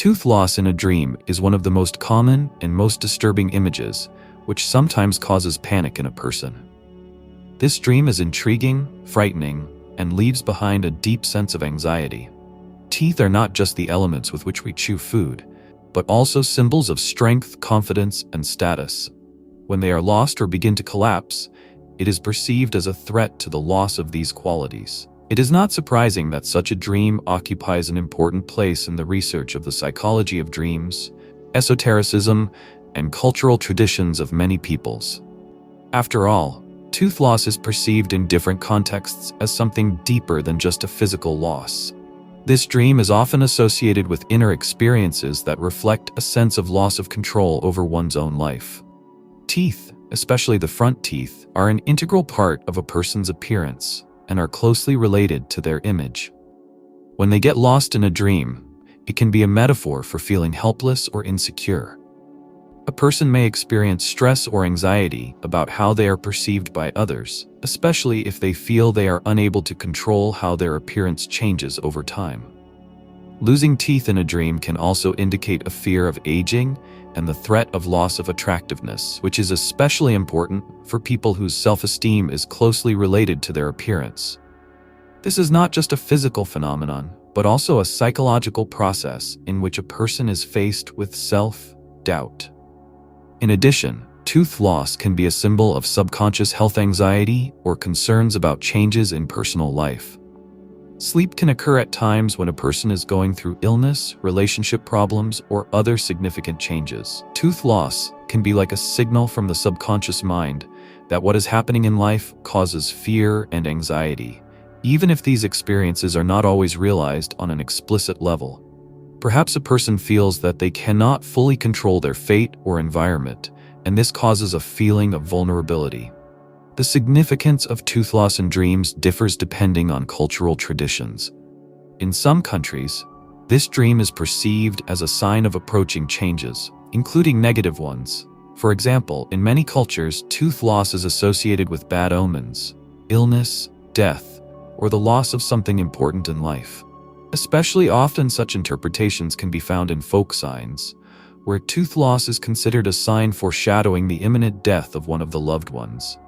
Tooth loss in a dream is one of the most common and most disturbing images, which sometimes causes panic in a person. This dream is intriguing, frightening, and leaves behind a deep sense of anxiety. Teeth are not just the elements with which we chew food, but also symbols of strength, confidence, and status. When they are lost or begin to collapse, it is perceived as a threat to the loss of these qualities. It is not surprising that such a dream occupies an important place in the research of the psychology of dreams, esotericism, and cultural traditions of many peoples. After all, tooth loss is perceived in different contexts as something deeper than just a physical loss. This dream is often associated with inner experiences that reflect a sense of loss of control over one's own life. Teeth, especially the front teeth, are an integral part of a person's appearance and are closely related to their image. When they get lost in a dream, it can be a metaphor for feeling helpless or insecure. A person may experience stress or anxiety about how they are perceived by others, especially if they feel they are unable to control how their appearance changes over time. Losing teeth in a dream can also indicate a fear of aging and the threat of loss of attractiveness, which is especially important for people whose self-esteem is closely related to their appearance. This is not just a physical phenomenon, but also a psychological process in which a person is faced with self-doubt. In addition, tooth loss can be a symbol of subconscious health anxiety or concerns about changes in personal life. Sleep can occur at times when a person is going through illness, relationship problems, or other significant changes. Tooth loss can be like a signal from the subconscious mind that what is happening in life causes fear and anxiety, even if these experiences are not always realized on an explicit level. Perhaps a person feels that they cannot fully control their fate or environment, and this causes a feeling of vulnerability. The significance of tooth loss in dreams differs depending on cultural traditions. In some countries, this dream is perceived as a sign of approaching changes, including negative ones. For example, in many cultures, tooth loss is associated with bad omens, illness, death, or the loss of something important in life. Especially often such interpretations can be found in folk signs, where tooth loss is considered a sign foreshadowing the imminent death of one of the loved ones.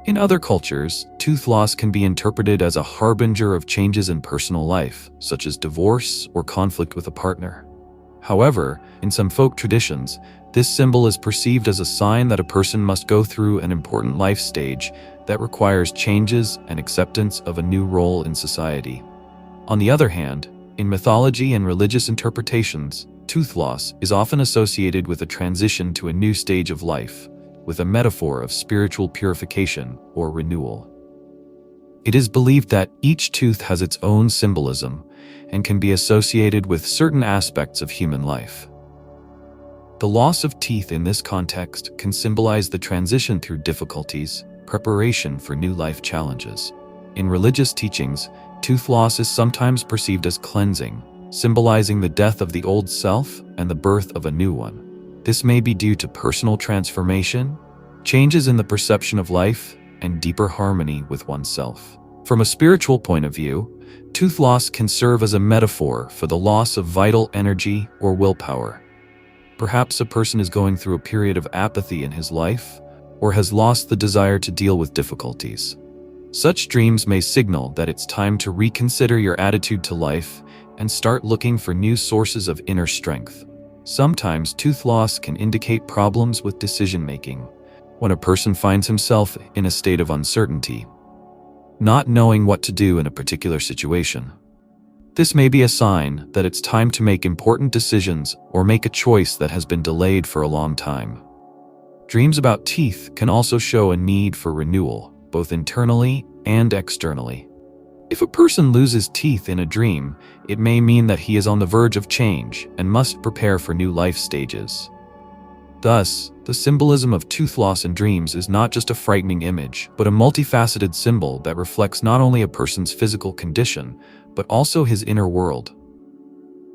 In other cultures, tooth loss can be interpreted as a harbinger of changes in personal life, such as divorce or conflict with a partner. However, in some folk traditions, this symbol is perceived as a sign that a person must go through an important life stage that requires changes and acceptance of a new role in society. On the other hand, in mythology and religious interpretations, tooth loss is often associated with a transition to a new stage of life, with a metaphor of spiritual purification or renewal. It is believed that each tooth has its own symbolism and can be associated with certain aspects of human life. The loss of teeth in this context can symbolize the transition through difficulties, preparation for new life challenges. In religious teachings, tooth loss is sometimes perceived as cleansing, symbolizing the death of the old self and the birth of a new one. This may be due to personal transformation, changes in the perception of life, and deeper harmony with oneself. From a spiritual point of view, tooth loss can serve as a metaphor for the loss of vital energy or willpower. Perhaps a person is going through a period of apathy in his life, or has lost the desire to deal with difficulties. Such dreams may signal that it's time to reconsider your attitude to life and start looking for new sources of inner strength. Sometimes tooth loss can indicate problems with decision-making, when a person finds himself in a state of uncertainty, not knowing what to do in a particular situation. This may be a sign that it's time to make important decisions or make a choice that has been delayed for a long time. Dreams about teeth can also show a need for renewal, both internally and externally. If a person loses teeth in a dream, it may mean that he is on the verge of change and must prepare for new life stages. Thus, the symbolism of tooth loss in dreams is not just a frightening image, but a multifaceted symbol that reflects not only a person's physical condition, but also his inner world.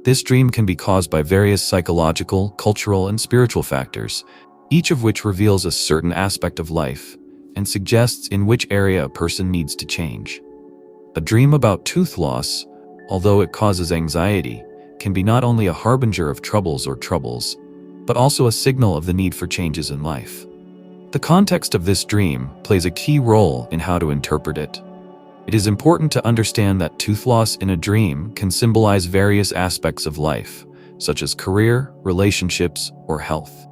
This dream can be caused by various psychological, cultural, and spiritual factors, each of which reveals a certain aspect of life and suggests in which area a person needs to change. A dream about tooth loss, although it causes anxiety, can be not only a harbinger of troubles, but also a signal of the need for changes in life. The context of this dream plays a key role in how to interpret it. It is important to understand that tooth loss in a dream can symbolize various aspects of life, such as career, relationships, or health.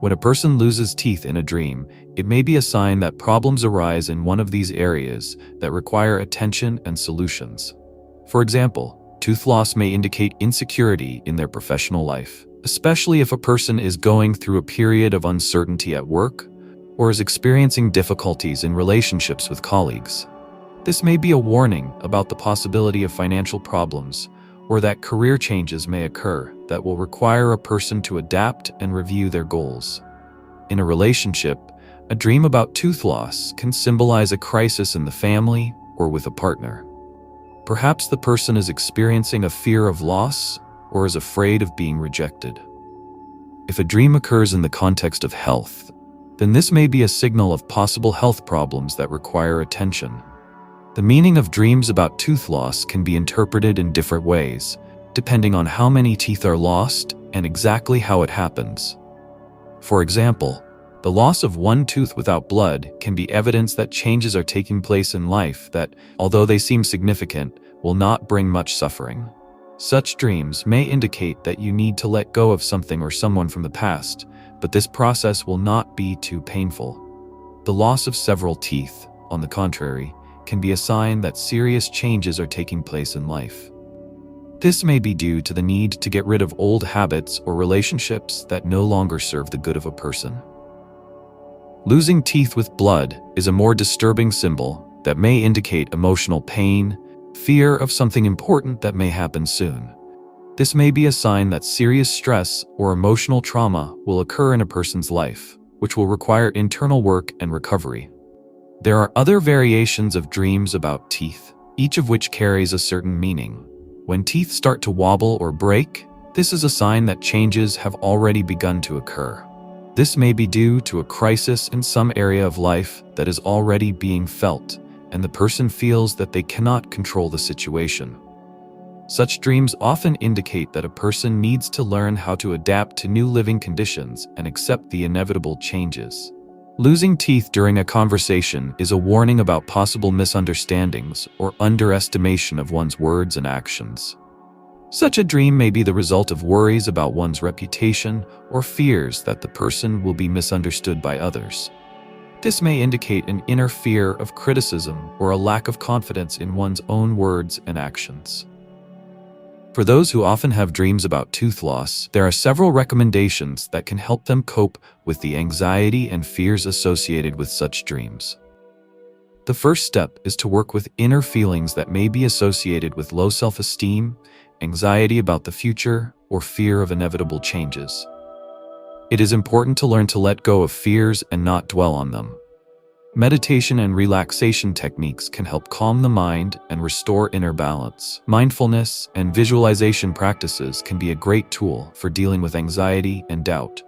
When a person loses teeth in a dream, it may be a sign that problems arise in one of these areas that require attention and solutions. For example, tooth loss may indicate insecurity in their professional life, especially if a person is going through a period of uncertainty at work or is experiencing difficulties in relationships with colleagues. This may be a warning about the possibility of financial problems or that career changes may occur that will require a person to adapt and review their goals. In a relationship, a dream about tooth loss can symbolize a crisis in the family or with a partner. Perhaps the person is experiencing a fear of loss or is afraid of being rejected. If a dream occurs in the context of health, then this may be a signal of possible health problems that require attention. The meaning of dreams about tooth loss can be interpreted in different ways, depending on how many teeth are lost and exactly how it happens. For example, the loss of one tooth without blood can be evidence that changes are taking place in life that, although they seem significant, will not bring much suffering. Such dreams may indicate that you need to let go of something or someone from the past, but this process will not be too painful. The loss of several teeth, on the contrary, can be a sign that serious changes are taking place in life. This may be due to the need to get rid of old habits or relationships that no longer serve the good of a person. Losing teeth with blood is a more disturbing symbol that may indicate emotional pain, fear of something important that may happen soon. This may be a sign that serious stress or emotional trauma will occur in a person's life, which will require internal work and recovery. There are other variations of dreams about teeth, each of which carries a certain meaning. When teeth start to wobble or break, this is a sign that changes have already begun to occur. This may be due to a crisis in some area of life that is already being felt, and the person feels that they cannot control the situation. Such dreams often indicate that a person needs to learn how to adapt to new living conditions and accept the inevitable changes. Losing teeth during a conversation is a warning about possible misunderstandings or underestimation of one's words and actions. Such a dream may be the result of worries about one's reputation or fears that the person will be misunderstood by others. This may indicate an inner fear of criticism or a lack of confidence in one's own words and actions. For those who often have dreams about tooth loss, there are several recommendations that can help them cope with the anxiety and fears associated with such dreams. The first step is to work with inner feelings that may be associated with low self-esteem, anxiety about the future, or fear of inevitable changes. It is important to learn to let go of fears and not dwell on them. Meditation and relaxation techniques can help calm the mind and restore inner balance. Mindfulness and visualization practices can be a great tool for dealing with anxiety and doubt.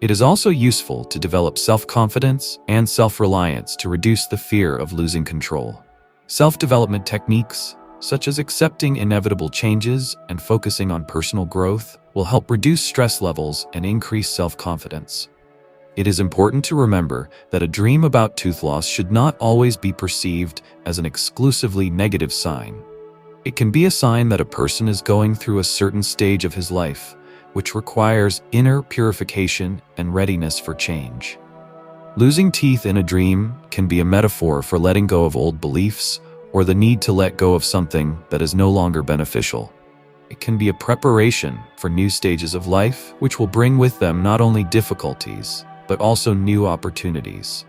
It is also useful to develop self-confidence and self-reliance to reduce the fear of losing control. Self-development techniques, such as accepting inevitable changes and focusing on personal growth, will help reduce stress levels and increase self-confidence. It is important to remember that a dream about tooth loss should not always be perceived as an exclusively negative sign. It can be a sign that a person is going through a certain stage of his life, which requires inner purification and readiness for change. Losing teeth in a dream can be a metaphor for letting go of old beliefs or the need to let go of something that is no longer beneficial. It can be a preparation for new stages of life, which will bring with them not only difficulties, but also new opportunities.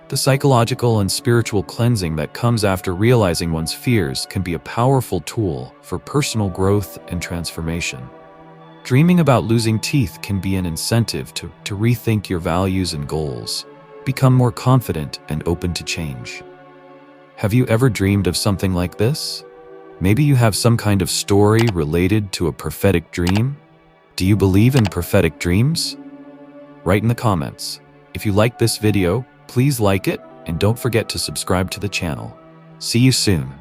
The psychological and spiritual cleansing that comes after realizing one's fears can be a powerful tool for personal growth and transformation. Dreaming about losing teeth can be an incentive to rethink your values and goals, become more confident and open to change. Have you ever dreamed of something like this? Maybe you have some kind of story related to a prophetic dream? Do you believe in prophetic dreams? Write in the comments. If you like this video, please like it and don't forget to subscribe to the channel. See you soon.